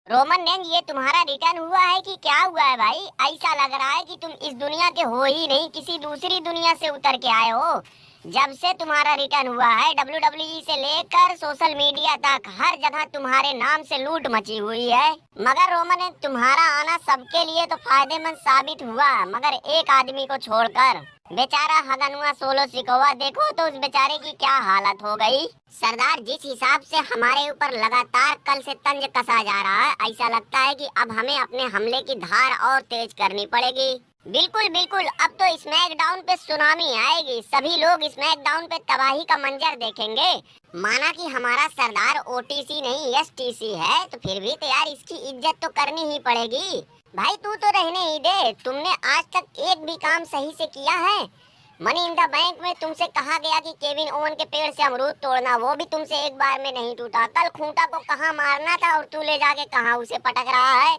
Roman Reigns, ये तुम्हारा return हुआ है कि क्या हुआ है भाई? ऐसा लग रहा है कि तुम इस दुनिया के हो ही नहीं, किसी दूसरी दुनिया से उतर के आए हो। जब से तुम्हारा रिटर्न हुआ है, WWE से लेकर सोशल मीडिया तक हर जगह तुम्हारे नाम से लूट मची हुई है। मगर रोमन रेंज, तुम्हारा आना सबके लिए तो फायदेमंद साबित हुआ, मगर एक आदमी को छोड़कर। बेचारा हगनुआ सोलो सिकोवा, देखो तो उस बेचारे की क्या हालत हो गई। सरदार, जिस हिसाब से हमारे ऊपर लगातार कल से तंज कसा जा रहा है, ऐसा लगता है कि अब हमें अपने हमले की धार और तेज करनी पड़ेगी। बिल्कुल बिल्कुल, अब तो स्मैकडाउन पे सुनामी आएगी। सभी लोग स्मैकडाउन पे तबाही का मंजर देखेंगे। माना कि हमारा सरदार ओटीसी नहीं एसटीसी है, तो फिर भी तो यार इसकी इज्जत तो करनी ही पड़ेगी। भाई तू तो रहने ही दे, तुमने आज तक एक भी काम सही से किया है? मनी इन द बैंक में तुमसे कहा गया कि केविन ओवन के पेड़ से अमरूद तोड़ना, वो भी तुमसे एक बार में नहीं टूटा। कल खूंटा को कहाँ मारना था और तू ले जाके कहाँ उसे पटक रहा है।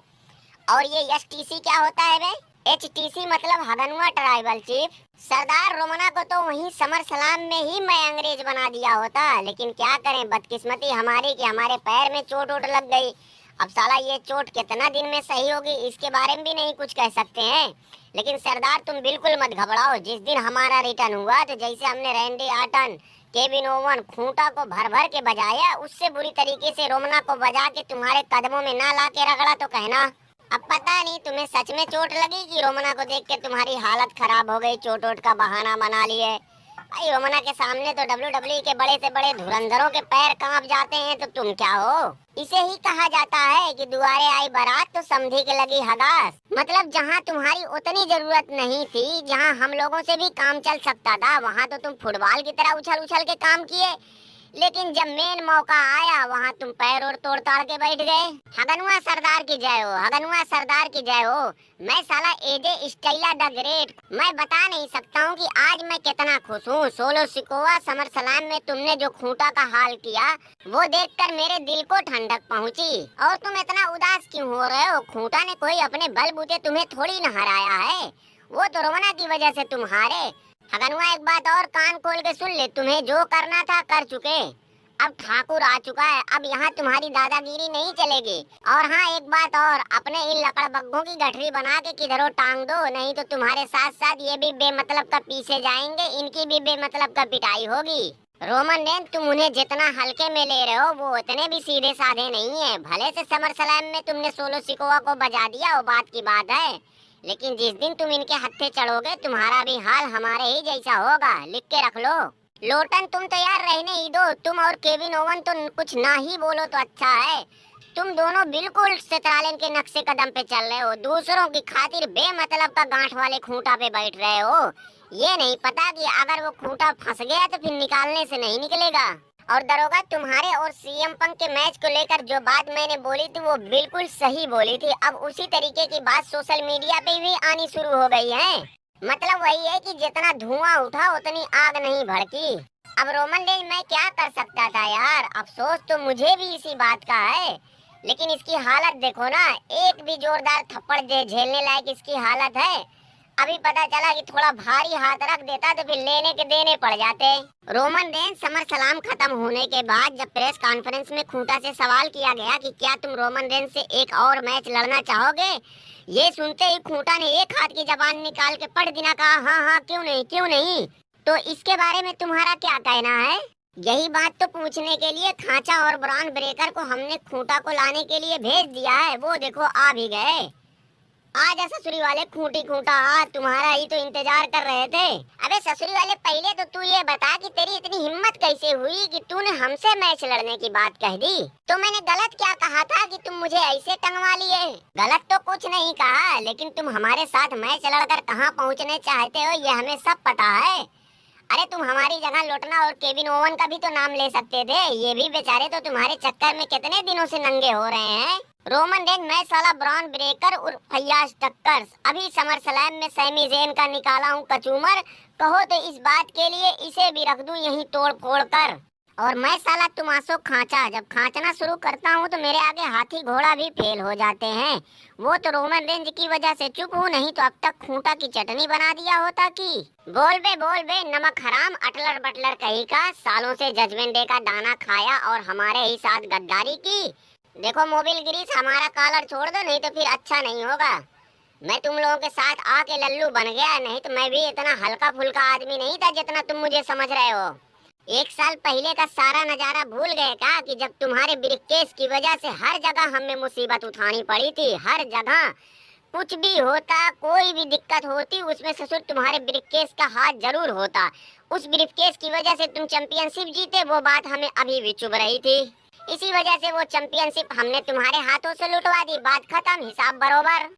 और ये एसटीसी क्या होता है बे? एचटीसी मतलब हगनुआ ट्राइबल चीफ। सरदार, रोमना को तो वहीं समर सलाम में ही मैं अंग्रेज बना दिया होता, लेकिन क्या करें, बदकिस्मती हमारी कि हमारे पैर में चोट वोट लग गई। अब साला ये चोट कितना दिन में सही होगी इसके बारे में भी नहीं कुछ कह सकते हैं। लेकिन सरदार तुम बिल्कुल मत घबराओ। जिस दिन हमारा रिटर्न हुआ तो जैसे हमने रैंडी आर्टन, केविन ओवन, खूंटा को भर भर के बजाया, उससे बुरी तरीके से रोमना को बजा के तुम्हारे कदमों में ना ला के रगड़ा तो कहना। अब पता नहीं तुम्हें सच में चोट लगी कि रोमना को देख के तुम्हारी हालत खराब हो गई, चोट वोट का बहाना बना लिए। भाई रोमना के सामने तो WWE के बड़े से बड़े धुरंधरों के पैर कांप जाते हैं, तो तुम क्या हो? इसे ही कहा जाता है कि दुआरे आई बारात तो समधी के लगी हगास। मतलब जहाँ तुम्हारी उतनी जरूरत नहीं थी, जहाँ हम लोगों से भी काम चल सकता था, वहाँ तो तुम फुटबॉल की तरह उछल उछल के काम किए। लेकिन जब मेन मौका आया, वहाँ तुम पैर और तोड़ ताड़ के बैठ गए। हगनुआ सरदार की जय हो, हगनुआ सरदार की जय हो। मैं साला एजे स्टाइला द ग्रेट, मैं बता नहीं सकता हूँ कि आज मैं कितना खुश हूँ। सोलो सिकोवा, समर सलाम में तुमने जो खूंटा का हाल किया, वो देखकर मेरे दिल को ठंडक पहुँची। और तुम इतना उदास क्यों हो रहे हो? खूंटा ने कोई अपने बलबूते तुम्हें थोड़ी न हराया है, वो तो रोमना की वजह से तुम हारे। हगनुआ, एक बात और कान खोल के सुन ले, तुम्हें जो करना था कर चुके। अब ठाकुर आ चुका है, अब यहाँ तुम्हारी दादागिरी नहीं चलेगी। और हाँ, एक बात और, अपने इन लकड़बग्घों की गठरी बना के किधरों टांग दो, नहीं तो तुम्हारे साथ साथ ये भी बेमतलब का पीछे जाएंगे, इनकी भी बेमतलब का पिटाई होगी। रोमन रेंज, तुम उन्हें जितना हल्के में ले रहे हो, वो उतने भी सीधे साधे नहीं है। भले से समर सलाम में तुमने सोलो सिकोवा को बजा दिया, वो बात की बात है, लेकिन जिस दिन तुम इनके हत्थे चढ़ोगे, तुम्हारा भी हाल हमारे ही जैसा होगा। लिख के रख लो। लोटन, तुम तो यार रहने ही दो। तुम और केविन ओवन तो कुछ ना ही बोलो तो अच्छा है। तुम दोनों बिल्कुल सितालेन के नक्शे कदम पे चल रहे हो, दूसरों की खातिर बेमतलब का गांठ वाले खूंटा पे बैठ रहे हो। ये नहीं पता कि अगर वो खूंटा फंस गया तो फिर निकालने से नहीं निकलेगा। और दरोगा, तुम्हारे और सीएम पंक के मैच को लेकर जो बात मैंने बोली थी, वो बिल्कुल सही बोली थी। अब उसी तरीके की बात सोशल मीडिया पे भी आनी शुरू हो गई है। मतलब वही है कि जितना धुआं उठा उतनी आग नहीं भड़की। अब रोमन रेंज, मैं क्या कर सकता था यार? अफसोस तो मुझे भी इसी बात का है, लेकिन इसकी हालत देखो ना, एक भी जोरदार थप्पड़ झेलने लायक इसकी हालत है। अभी पता चला कि थोड़ा भारी हाथ रख देता तो फिर लेने के देने पड़ जाते। रोमन रेंज, समर सलाम खत्म होने के बाद जब प्रेस कॉन्फ्रेंस में खूंटा से सवाल किया गया कि क्या तुम रोमन रेंज से एक और मैच लड़ना चाहोगे, ये सुनते ही खूंटा ने एक हाथ की जबान निकाल के पढ़ दिना कहा, हाँ हाँ क्यों नहीं क्यों नहीं। तो इसके बारे में तुम्हारा क्या कहना है? यही बात तो पूछने के लिए खांचा और ब्राउन ब्रेकर को हमने खूंटा को लाने के लिए भेज दिया है। वो देखो आ भी गए। आजा ससुरी वाले, खूंटी खूंटा आ, तुम्हारा ही तो इंतजार कर रहे थे। अबे ससुरी वाले, पहले तो तू ये बता कि तेरी इतनी हिम्मत कैसे हुई कि तूने हमसे मैच लड़ने की बात कह दी। तो मैंने गलत क्या कहा था कि तुम मुझे ऐसे टंगवा लिए? गलत तो कुछ नहीं कहा, लेकिन तुम हमारे साथ मैच लड़कर कहाँ पहुँचने चाहते हो ये हमें सब पता है। अरे तुम हमारी जगह लोटना और केविन ओवन का भी तो नाम ले सकते थे, ये भी बेचारे तो तुम्हारे चक्कर में कितने दिनों से नंगे हो रहे हैं। रोमन रेंज, मैं साला ब्राउन ब्रेकर और फैयाज टक्कर अभी समर सलाम में सैमी जेन का निकाला हूँ कचूमर। कहो तो इस बात के लिए इसे भी रख दूं यहीं तोड़ फोड़ कर। और मैं साला तुमासो खांचा, जब खांचना शुरू करता हूँ तो मेरे आगे हाथी घोड़ा भी फेल हो जाते हैं। वो तो रोमन रेंज की वजह से चुप हूँ, नहीं तो अब तक खूंटा की चटनी बना दिया होता की। बोल बे नमक हराम अटलर बटलर कहीं का, सालों से जजमेंट डे का दाना खाया और हमारे ही साथ गद्दारी की। देखो मोबिल गिरीश, हमारा कॉलर छोड़ दो, नहीं तो फिर अच्छा नहीं होगा। मैं तुम लोगों के साथ आके लल्लू बन गया, नहीं तो मैं भी इतना हल्का फुल्का आदमी नहीं था जितना तुम मुझे समझ रहे हो। 1 साल पहले का सारा नजारा भूल गए क्या, कि जब तुम्हारे ब्रीफकेस की वजह से हर जगह हमें मुसीबत उठानी पड़ी थी। हर जगह कुछ भी होता, कोई भी दिक्कत होती, उसमें ससुर तुम्हारे ब्रीफकेस का हाथ जरूर होता। उस ब्रीफकेस की वजह से तुम चैंपियनशिप जीते, वो बात हमें अभी भी चुभ रही थी। इसी वजह से वो चैंपियनशिप हमने तुम्हारे हाथों से लुटवा दी। बात खत्म, हिसाब बरोबर।